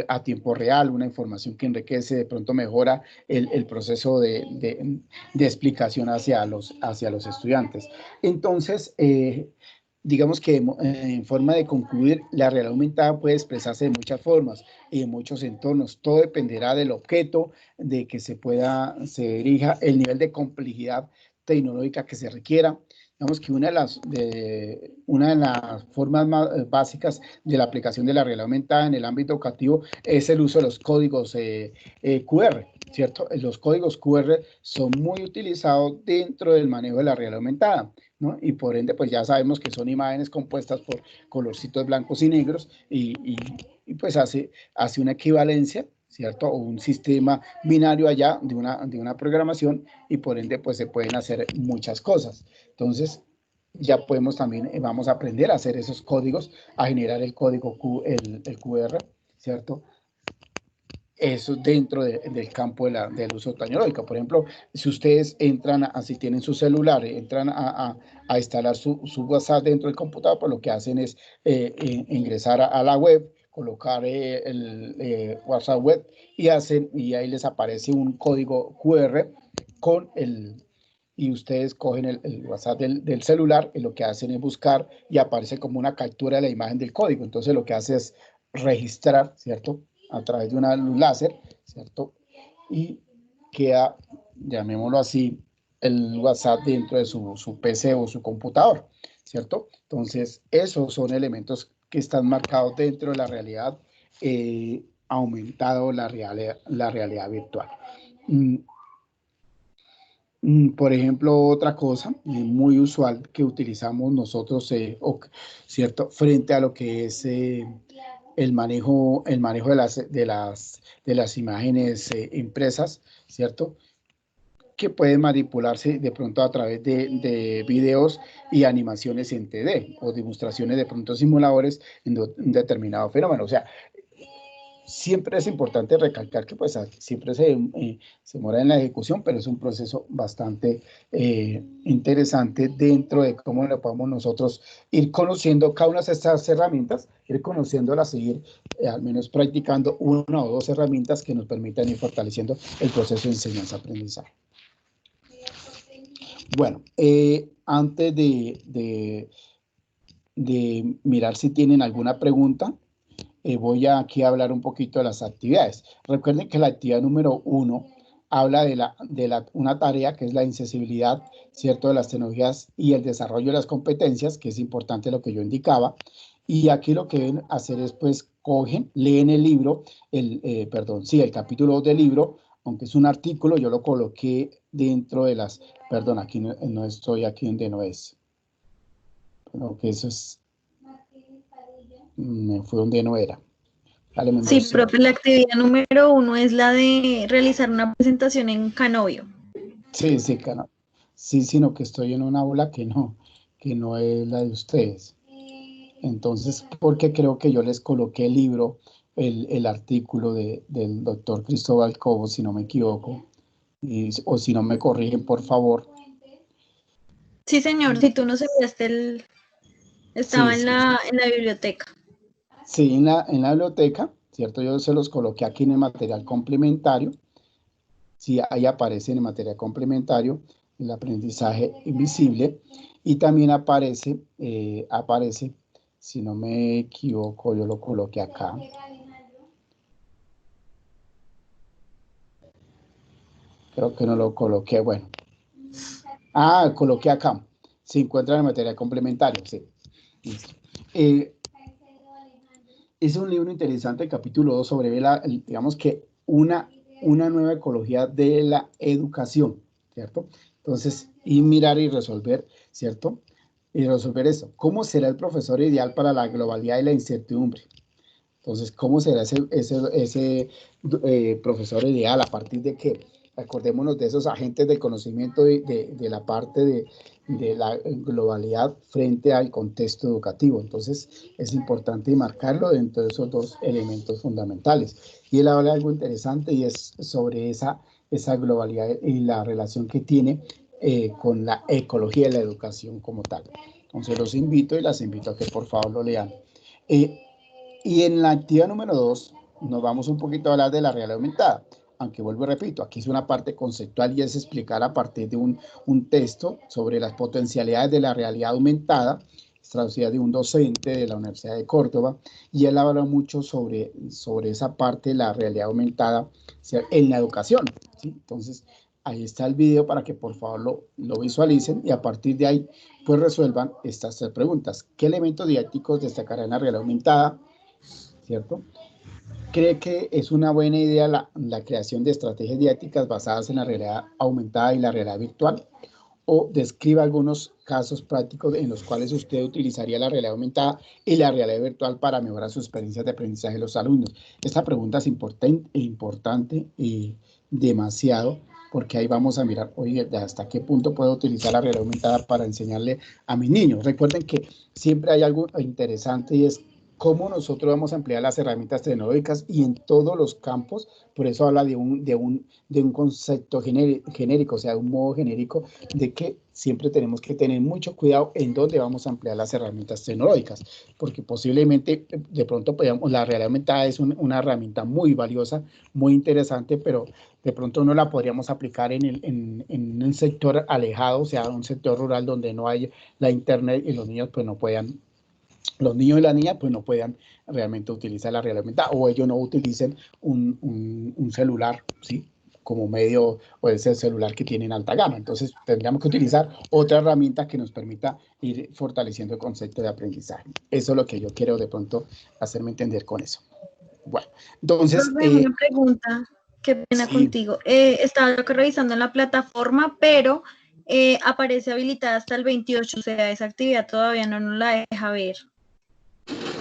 a tiempo real, una información que enriquece, de pronto mejora el proceso de explicación hacia los estudiantes. Entonces, digamos que en forma de concluir, la realidad aumentada puede expresarse de muchas formas y en muchos entornos. Todo dependerá del objeto, de que se dirija, el nivel de complejidad tecnológica que se requiera. Digamos que una de las formas más básicas de la aplicación de la realidad aumentada en el ámbito educativo es el uso de los códigos QR, ¿cierto? Los códigos QR son muy utilizados dentro del manejo de la realidad aumentada, ¿no? Y por ende, pues ya sabemos que son imágenes compuestas por colorcitos blancos y negros y pues hace una equivalencia, ¿cierto? O un sistema binario allá de una programación y por ende, pues se pueden hacer muchas cosas. Entonces, ya podemos también, vamos a aprender a hacer esos códigos, a generar el código el QR, ¿cierto? Eso dentro del campo del uso tecnológico. Por ejemplo, si ustedes entran, si tienen su celular, entran a instalar su WhatsApp dentro del computador, pues lo que hacen es ingresar a la web, colocar el WhatsApp web y ahí les aparece un código QR y ustedes cogen el WhatsApp del celular y lo que hacen es buscar y aparece como una captura de la imagen del código. Entonces lo que hace es registrar, ¿cierto? A través de una luz láser, ¿cierto? Y queda, llamémoslo así, el WhatsApp dentro de su PC o su computador, ¿cierto? Entonces, esos son elementos que están marcados dentro de la realidad aumentado, la realidad virtual. Por ejemplo, otra cosa muy usual que utilizamos nosotros, ¿cierto? Frente a lo que es el manejo de las imágenes impresas, ¿cierto? Que pueden manipularse de pronto a través de videos y animaciones en 3D o demostraciones de pronto simuladores en un determinado fenómeno. O sea, siempre es importante recalcar que pues siempre se demora en la ejecución, pero es un proceso bastante interesante dentro de cómo lo podemos nosotros ir conociendo cada una de estas herramientas, ir conociéndolas, seguir al menos practicando una o dos herramientas que nos permitan ir fortaleciendo el proceso de enseñanza-aprendizaje. Bueno, antes de mirar si tienen alguna pregunta, voy aquí a hablar un poquito de las actividades. Recuerden que la actividad número 1 habla de una tarea que es la accesibilidad, ¿cierto? De las tecnologías y el desarrollo de las competencias, que es importante lo que yo indicaba. Y aquí lo que deben hacer es, pues, leen el libro, el capítulo 2 del libro, aunque es un artículo, yo lo coloqué dentro de aquí no estoy aquí donde no es. Pero que eso es, me fue donde no era. Sí, profe, la actividad número 1 es la de realizar una presentación en Canovio. Sí, Canovio. Sí, sino que estoy en una aula que no es la de ustedes. Entonces, porque creo que yo les coloqué el libro, el artículo del doctor Cristóbal Cobo, si no me equivoco, o si no me corrigen, por favor. Sí, señor, si tú nos enviaste estaba sí, en la biblioteca. Sí, en la biblioteca, ¿cierto? Yo se los coloqué aquí en el material complementario. Sí, ahí aparece en el material complementario el aprendizaje invisible y también aparece, si no me equivoco, yo lo coloqué acá. Creo que no lo coloqué, bueno. Coloqué acá. Se encuentra en el material complementario, sí. Es un libro interesante, el capítulo 2, sobre digamos que una nueva ecología de la educación, ¿cierto? Entonces, y mirar y resolver, ¿cierto? Y resolver eso. ¿Cómo será el profesor ideal para la globalidad y la incertidumbre? Entonces, ¿cómo será ese profesor ideal? ¿A partir de qué? acordémonos de esos agentes del conocimiento de la parte de la globalidad frente al contexto educativo. Entonces, es importante marcarlo dentro de esos dos elementos fundamentales. Y él habla de algo interesante y es sobre esa globalidad y la relación que tiene con la ecología y la educación como tal. Entonces, los invito y las invito a que por favor lo lean. Y en la actividad número 2 nos vamos un poquito a hablar de la realidad aumentada, aunque vuelvo y repito, aquí es una parte conceptual y es explicar a partir de un texto sobre las potencialidades de la realidad aumentada, traducida de un docente de la Universidad de Córdoba, y él habla mucho sobre esa parte de la realidad aumentada, o sea, en la educación, ¿sí? Entonces, ahí está el video para que por favor lo visualicen y a partir de ahí pues resuelvan estas 3 preguntas. ¿Qué elementos didácticos destacarán en la realidad aumentada? ¿Cierto? ¿Cree que es una buena idea la creación de estrategias didácticas basadas en la realidad aumentada y la realidad virtual? ¿O describa algunos casos prácticos en los cuales usted utilizaría la realidad aumentada y la realidad virtual para mejorar sus experiencias de aprendizaje de los alumnos? Esta pregunta es importante y demasiado, porque ahí vamos a mirar, oye, hasta qué punto puedo utilizar la realidad aumentada para enseñarle a mis niños. Recuerden que siempre hay algo interesante y es cómo nosotros vamos a emplear las herramientas tecnológicas y en todos los campos. Por eso habla de un concepto genérico, o sea, de un modo genérico de que siempre tenemos que tener mucho cuidado en dónde vamos a emplear las herramientas tecnológicas, porque posiblemente de pronto la realidad aumentada es una herramienta muy valiosa, muy interesante, pero de pronto no la podríamos aplicar en un sector alejado, o sea, un sector rural donde no hay la internet y los niños pues no puedan, los niños y las niñas pues no puedan realmente utilizar la realidad aumentada o ellos no utilicen un celular, ¿sí? Como medio o ese celular que tiene en alta gama. Entonces tendríamos que utilizar otra herramienta que nos permita ir fortaleciendo el concepto de aprendizaje. Eso es lo que yo quiero de pronto hacerme entender con eso. Bueno, entonces... una pregunta, qué pena sí. contigo. Estaba acá revisando en la plataforma, pero aparece habilitada hasta el 28, o sea, esa actividad todavía no nos la deja ver.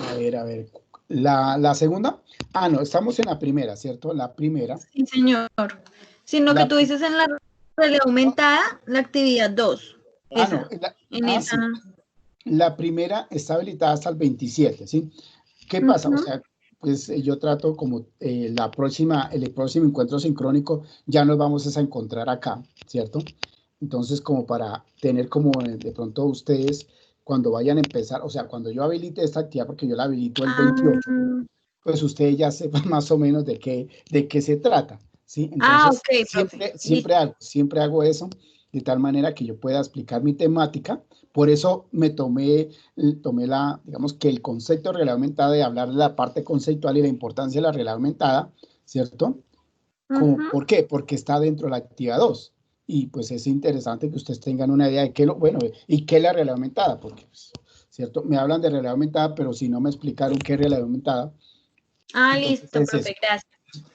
A ver. ¿La segunda? Ah, no, estamos en la primera, ¿cierto? La primera. Sí, señor. Sino que tú dices en la realidad aumentada, la actividad 2. No. Esa. Sí. La primera está habilitada hasta el 27, ¿sí? ¿Qué pasa? O sea, pues yo trato como el próximo encuentro sincrónico ya nos vamos a encontrar acá, ¿cierto? Entonces, como para tener como de pronto ustedes, cuando vayan a empezar, o sea, cuando yo habilite esta actividad, porque yo la habilito el 28, pues ustedes ya sepan más o menos de qué se trata, ¿sí? Entonces, ok, siempre hago eso, de tal manera que yo pueda explicar mi temática. Por eso me tomé digamos que el concepto de realidad aumentada, de hablar de la parte conceptual y la importancia de la realidad aumentada, ¿cierto? ¿Por qué? Porque está dentro de la actividad 2. Y pues es interesante que ustedes tengan una idea de qué y qué es la realidad aumentada, porque, pues, ¿cierto? Me hablan de realidad aumentada, pero si no me explicaron qué es realidad aumentada. Listo, profe, gracias.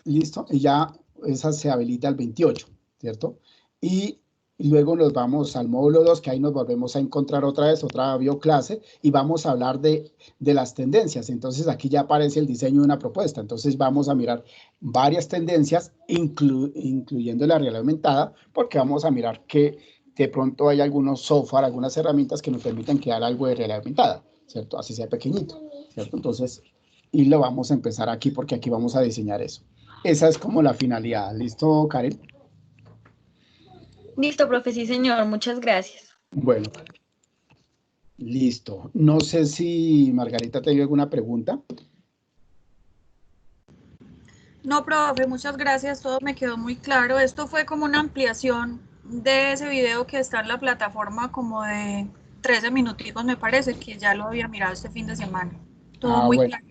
Listo, y ya esa se habilita el 28, ¿cierto? Y luego nos vamos al módulo 2, que ahí nos volvemos a encontrar otra vez, otra bioclase, y vamos a hablar de las tendencias. Entonces aquí ya aparece el diseño de una propuesta. Entonces vamos a mirar varias tendencias, incluyendo la realidad aumentada, porque vamos a mirar que de pronto hay algunos software, algunas herramientas que nos permiten crear algo de realidad aumentada, ¿cierto? Así sea pequeñito, ¿cierto? Entonces, y lo vamos a empezar aquí porque aquí vamos a diseñar eso. Esa es como la finalidad. ¿Listo, Karen? Listo, profe, sí, señor. Muchas gracias. Bueno, listo. No sé si Margarita te dio alguna pregunta. No, profe, muchas gracias. Todo me quedó muy claro. Esto fue como una ampliación de ese video que está en la plataforma como de 13 minuticos, me parece, que ya lo había mirado este fin de semana. Todo muy bueno. claro.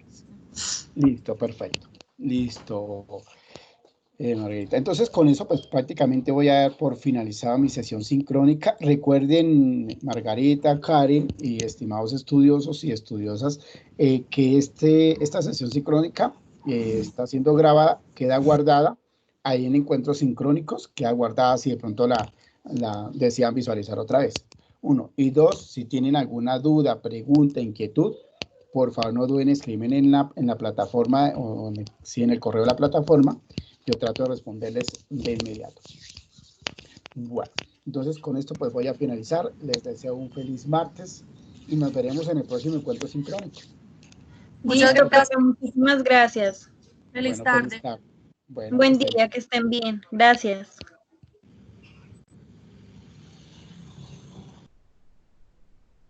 Listo, perfecto. Listo, Margarita. Entonces, con eso, pues prácticamente voy a dar por finalizada mi sesión sincrónica. Recuerden, Margarita, Karen y estimados estudiosos y estudiosas, que esta sesión sincrónica está siendo grabada, queda guardada ahí en encuentros sincrónicos, queda guardada si de pronto la desean visualizar otra vez. 1. Y 2, si tienen alguna duda, pregunta, inquietud, por favor no duden en escribir en la plataforma o en el correo de la plataforma yo trato de responderles de inmediato. Bueno, entonces con esto pues voy a finalizar. Les deseo un feliz martes y nos veremos en el próximo encuentro sincrónico. Muchas Listo, gracias. profe, muchísimas gracias. Feliz Bueno, tarde. feliz tarde. Bueno, Buen que estén día, que estén bien. Gracias.